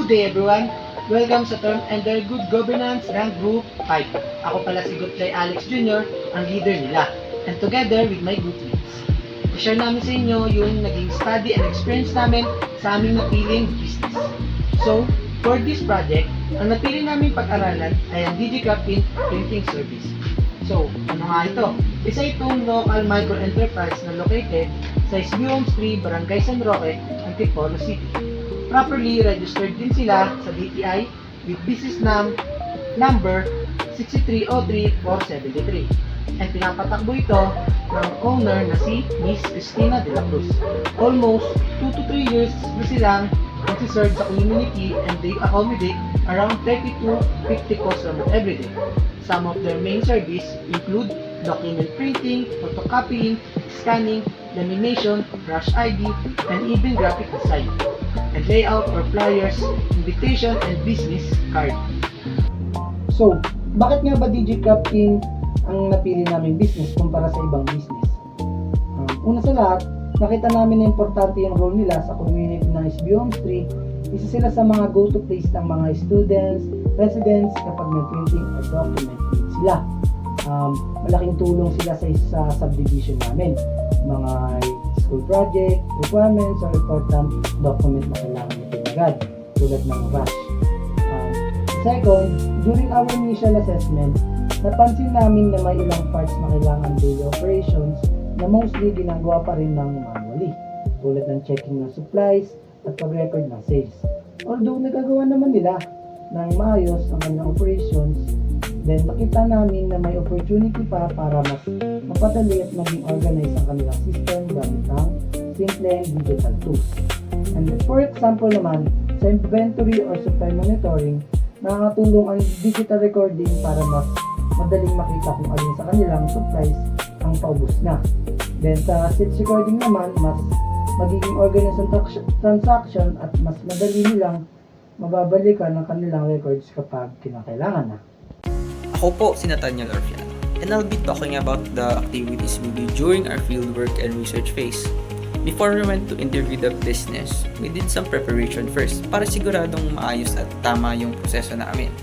Good day everyone! Welcome sa Term and their Good Governance Rank Group 5. Ako pala si Gutlay Alex Jr., ang leader nila. And together with my group mates, i-share namin sa inyo yung naging study and experience namin sa aming napiling business. So, for this project, ang napili namin pag-aralan ay ang DigiCraft Printing Service. So, ano nga ito? Isa itong local micro-enterprise na located sa SB Homes 3, Barangay San Roque, Antipolo City. Properly registered din sila sa DTI with business number 6303473. And pinapatakbo ito ng owner na si Miss Cristina de la Cruz. Almost 2 to 3 years na silang nagsiserve sa community and they accommodate around 30 to 50 customers every day. Some of their main service include document printing, photocopying, scanning, lamination, rush ID, and even graphic design, and layout or flyers, invitation, and business card. So, bakit nga ba DigiCraft ang napili naming business kumpara sa ibang business? Una sa lahat, nakita namin na importante yung role nila sa community ng SB Homes 3. Isa sila sa mga go-to place ng mga students, residents kapag may printing or document need sila. Malaking tulong sila sa subdivision namin. Mga school project, requirements, or important document na kailangan natin agad, tulad ng rush. Second, during our initial assessment, napansin namin na may ilang parts na kailangan daily operations na mostly ginagawa pa rin ng manually, tulad ng checking ng supplies at pag-record ng sales. Although nagagawa naman nila ng maayos ang kanilang operations, then nakita namin na may opportunity pa para mas mapadali at maging organized ang kanilang system gamit ang simple and digital tools. And for example naman, sa inventory or supply monitoring, nakakatulong ang digital recording para mas madaling makita kung alin sa kanilang supplies ang paubos na. Then sa sales recording naman, mas magiging organized ang transaction at mas madali nilang mababalikan ang kanilang records kapag kinakailangan na. Ako po si Nathaniel Orfiano, and I'll be talking about the activities we do during our fieldwork and research phase. Before we went to interview the business, we did some preparation first para siguradong maayos at tama yung proseso namin.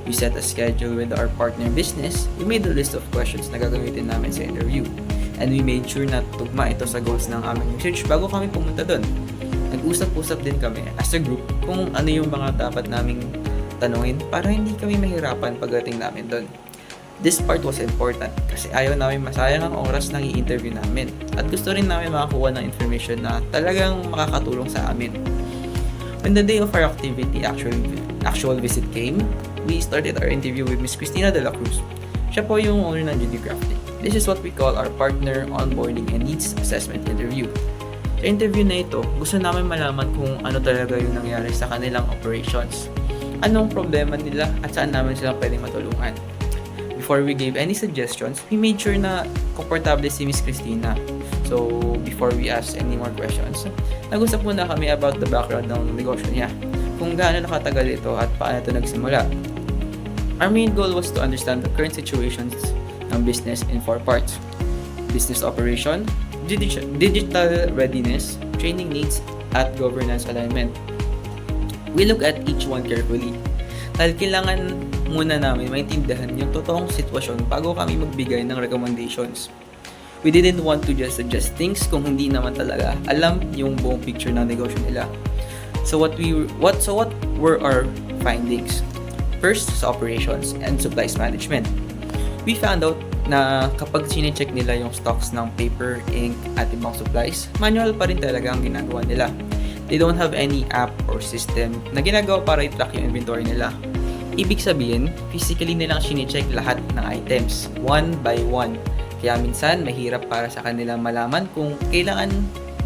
We set a schedule with our partner business, we made a list of questions na gagamitin namin sa interview, and we made sure na tugma ito sa goals ng aming research bago kami pumunta doon. Nag-usap-usap din kami as a group kung ano yung mga dapat naming tanungin para hindi kami mahirapan pagdating namin doon. This part was important kasi ayaw namin masayang ang oras ng i-interview namin at gusto rin namin makakuha ng information na talagang makakatulong sa amin. When the day of our activity actual visit came, we started our interview with Miss Cristina de la Cruz. Siya po yung owner ng DigiCraft. This is what we call our partner onboarding and needs assessment interview. Sa interview na ito, gusto namin malaman kung ano talaga yung nangyari sa kanilang operations. Anong problema nila at saan namin sila pwedeng matulungan. Before we gave any suggestions, we made sure na komportable si Miss Cristina. So, before we ask any more questions, nag-usap muna kami about the background ng negosyo niya, kung gaano nakatagal ito at paano ito nagsimula. Our main goal was to understand the current situations ng business in 4 parts: business operation, digital readiness, training needs, at governance alignment. We look at each one carefully dahil kailangan muna namin maintindihan yung totoong sitwasyon bago kami magbigay ng recommendations. We didn't want to just suggest things kung hindi naman talaga alam yung buong picture ng negosyo nila. So what were our findings? First, sa operations and supplies management. We found out na kapag sine-check nila yung stocks ng paper, ink, at ibang supplies, manual pa rin talaga ang ginagawa nila. They don't have any app or system na ginagawa para i-track yung inventory nila. Ibig sabihin, physically nilang sine-check lahat ng items, one by one. Kaya minsan, mahirap para sa kanila malaman kung kailangan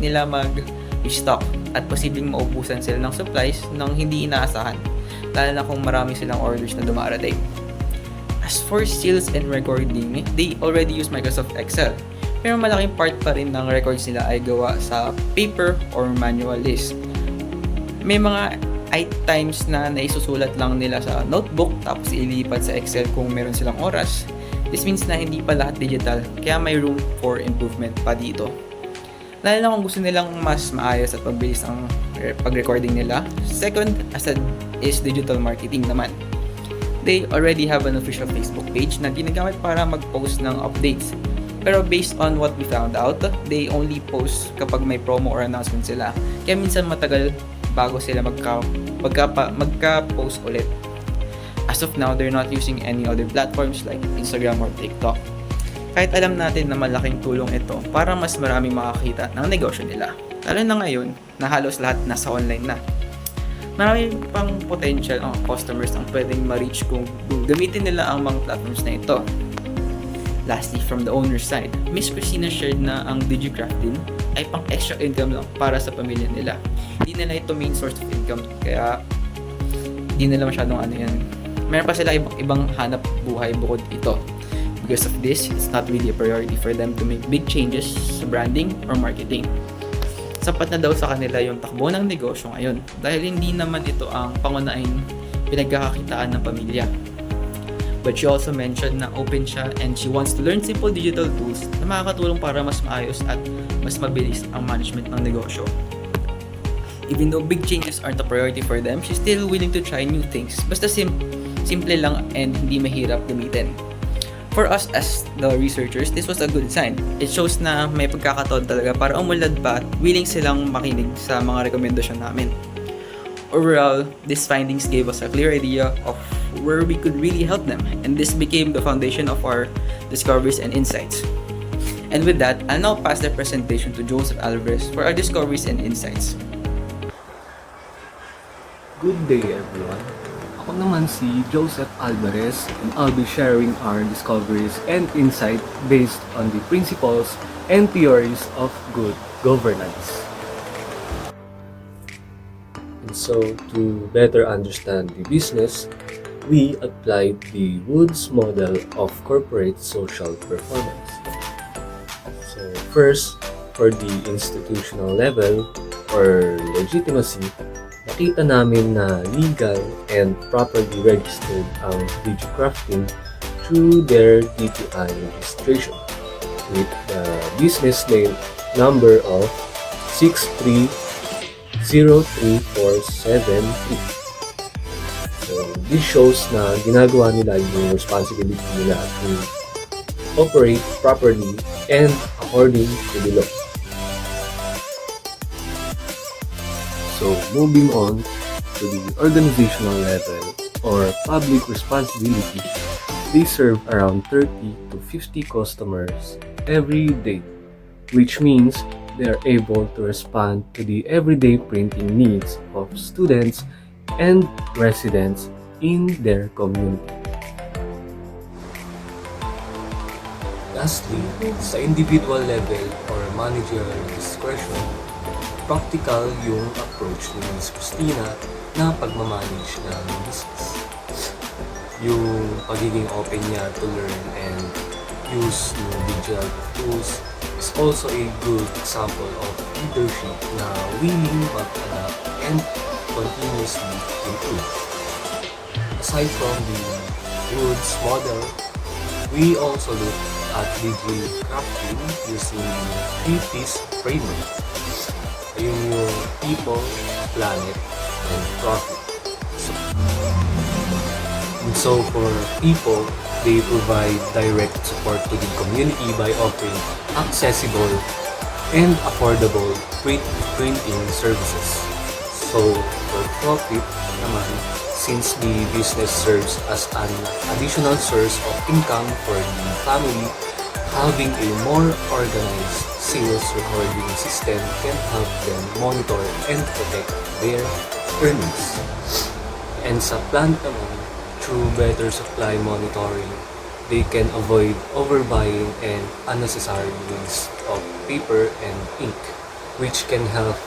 nila mag-stock at posibleng maubusan sila ng supplies nang hindi inaasahan, lalo na kung marami silang orders na dumarating. As for sales and recording, they already use Microsoft Excel. Pero malaking part pa rin ng records nila ay gawa sa paper or manual list. May mga times na naisusulat lang nila sa notebook tapos ilipat sa Excel kung meron silang oras. This means na hindi pa lahat digital, kaya may room for improvement pa dito. Lalo na kung gusto nilang mas maayos at mabilis ang pag-recording nila. Second, aside is digital marketing naman. They already have an official Facebook page na ginagamit para mag-post ng updates. Pero based on what we found out, they only post kapag may promo or announcement sila. Kaya minsan matagal bago sila magka-post ulit. As of now, they're not using any other platforms like Instagram or TikTok. Kahit alam natin na malaking tulong ito para mas maraming makakita ng negosyo nila. Lalo na ngayon na halos lahat nasa online na. Marami pang potential customers ang pwedeng ma-reach kung gamitin nila ang mga platforms na ito. Lastly, from the owner's side, Miss Christina shared na ang DigiCraft din ay pang extra income lang para sa pamilya nila. Hindi nila ito main source of income, kaya hindi nila masyadong meron pa sila ibang hanap buhay bukod ito. Because of this, it's not really a priority for them to make big changes sa branding or marketing. Sapat na daw sa kanila yung takbo ng negosyo ngayon dahil hindi naman ito ang pangunahing pinagkakakitaan ng pamilya. But she also mentioned na open siya and she wants to learn simple digital tools na makakatulong para mas maayos at mas mabilis ang management ng negosyo. Even though big changes aren't a priority for them, she's still willing to try new things. Basta simple lang and hindi mahirap gamitin. For us as the researchers, this was a good sign. It shows na may pagkakataon talaga para umunlad pa at willing silang makinig sa mga rekomendasyon namin. Overall, these findings gave us a clear idea of where we could really help them, and this became the foundation of our discoveries and insights. And with that, I'll now pass the presentation to Joseph Alvarez for our discoveries and insights. Good day everyone. Ako naman si Joseph Alvarez and I'll be sharing our discoveries and insight based on the principles and theories of good governance. And so, to better understand the business, we applied the Woods model of corporate social performance. So first, for the institutional level or legitimacy, nakita namin na legal and properly registered ang DigiCrafting through their DTI registration with the business name number of 6303473. So this shows na ginagawa nila yung responsibility nila to operate properly and according to the law. So, moving on to the organizational level or public responsibility, they serve around 30 to 50 customers every day, which means they are able to respond to the everyday printing needs of students and residents in their community. Lastly, sa individual level or managerial discretion, practical yung approach ni Ms. Christina na pagmamanage ng business. Yung pagiging open niya to learn and use new digital tools is also a good example of leadership na willing mag-adapt and continuously improve. Aside from the Woods model, we also look at DigiCrafting using the 3Ps framework. Yung people, planet, and profit. So for people, they provide direct support to the community by offering accessible and affordable printing services. So for profit naman, since the business serves as an additional source of income for the family, having a more organized sales recording system can help them monitor and protect their earnings. And sa plant naman, through better supply monitoring, they can avoid overbuying and unnecessary use of paper and ink, which can help.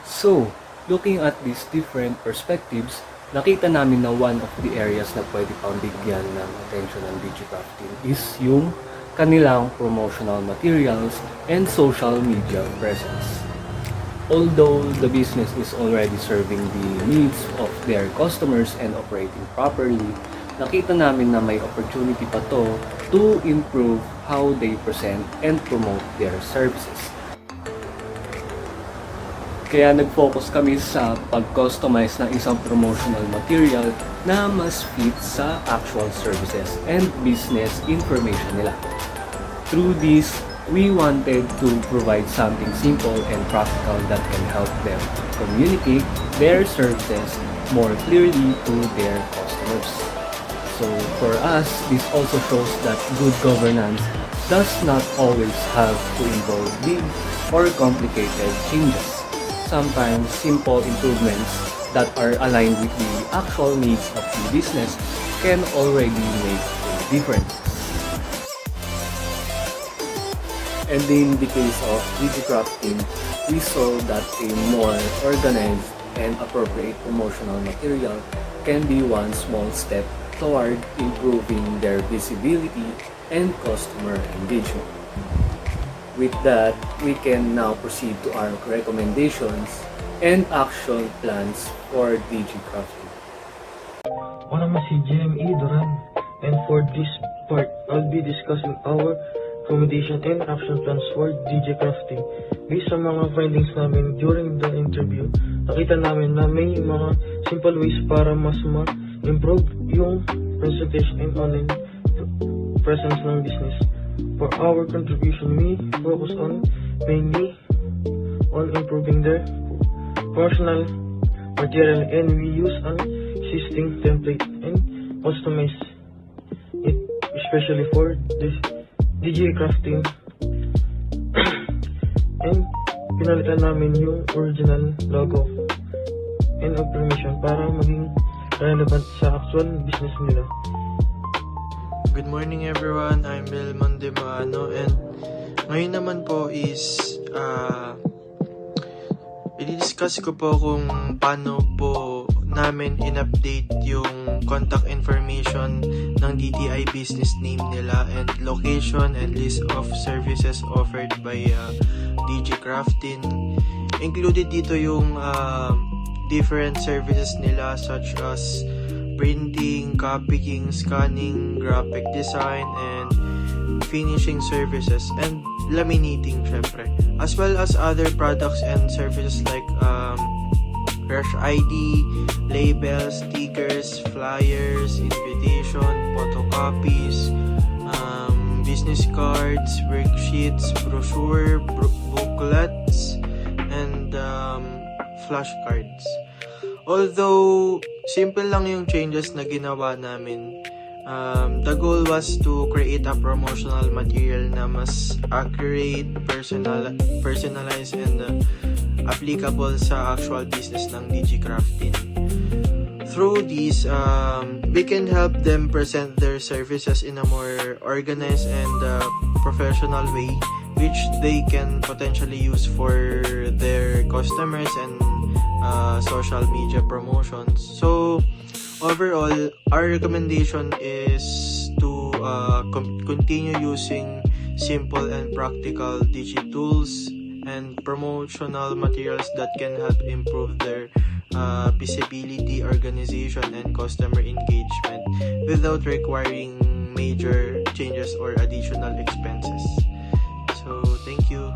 So, looking at these different perspectives, nakita namin na one of the areas na pwede pang bigyan ng attention ng DigiCrafting is yung kanilang promotional materials and social media presence. Although the business is already serving the needs of their customers and operating properly, nakita namin na may opportunity pa to improve how they present and promote their services. Kaya nag-focus kami sa pag-customize ng isang promotional material na mas fit sa actual services and business information nila. Through this, we wanted to provide something simple and practical that can help them communicate their services more clearly to their customers. So for us, this also shows that good governance does not always have to involve big or complicated changes. Sometimes simple improvements that are aligned with the actual needs of the business can already make a difference. And in the case of DigiCrafting, we saw that a more organized and appropriate promotional material can be one small step toward improving their visibility and customer engagement. With that, we can now proceed to our recommendations and action plans for DigiCrafting. Ako naman si GME Duran, and for this part, I'll be discussing our recommendation and action plans for DigiCrafting. Based sa mga findings namin during the interview, nakita namin na may mga simple ways para mas ma-improve yung presentation and online presence ng business. For our contribution, we focus on mainly on improving their promotional material, and we use an existing template and customize it especially for this DigiCrafting. And pinalitan namin yung original logo and information para maging relevant sa actual business nila. Good morning everyone, I'm Melman Demano, and ngayon naman po is i-discuss ko po kung paano po namin in-update yung contact information ng DTI business name nila and location and list of services offered by DigiCrafting. Included dito yung different services nila such as printing, copying, scanning, graphic design, and finishing services, and laminating syempre, as well as other products and services like Rush ID, labels, stickers, flyers, invitation, photocopies, business cards, worksheets, brochure, booklets, and flashcards. Although simple lang yung changes na ginawa namin, the goal was to create a promotional material na mas accurate, personalized, and applicable sa actual business ng DigiCrafting. Through these, we can help them present their services in a more organized and professional way, which they can potentially use for their customers and social media promotions. So overall, our recommendation is to continue using simple and practical tools and promotional materials that can help improve their visibility, organization, and customer engagement without requiring major changes or additional expenses. So thank you.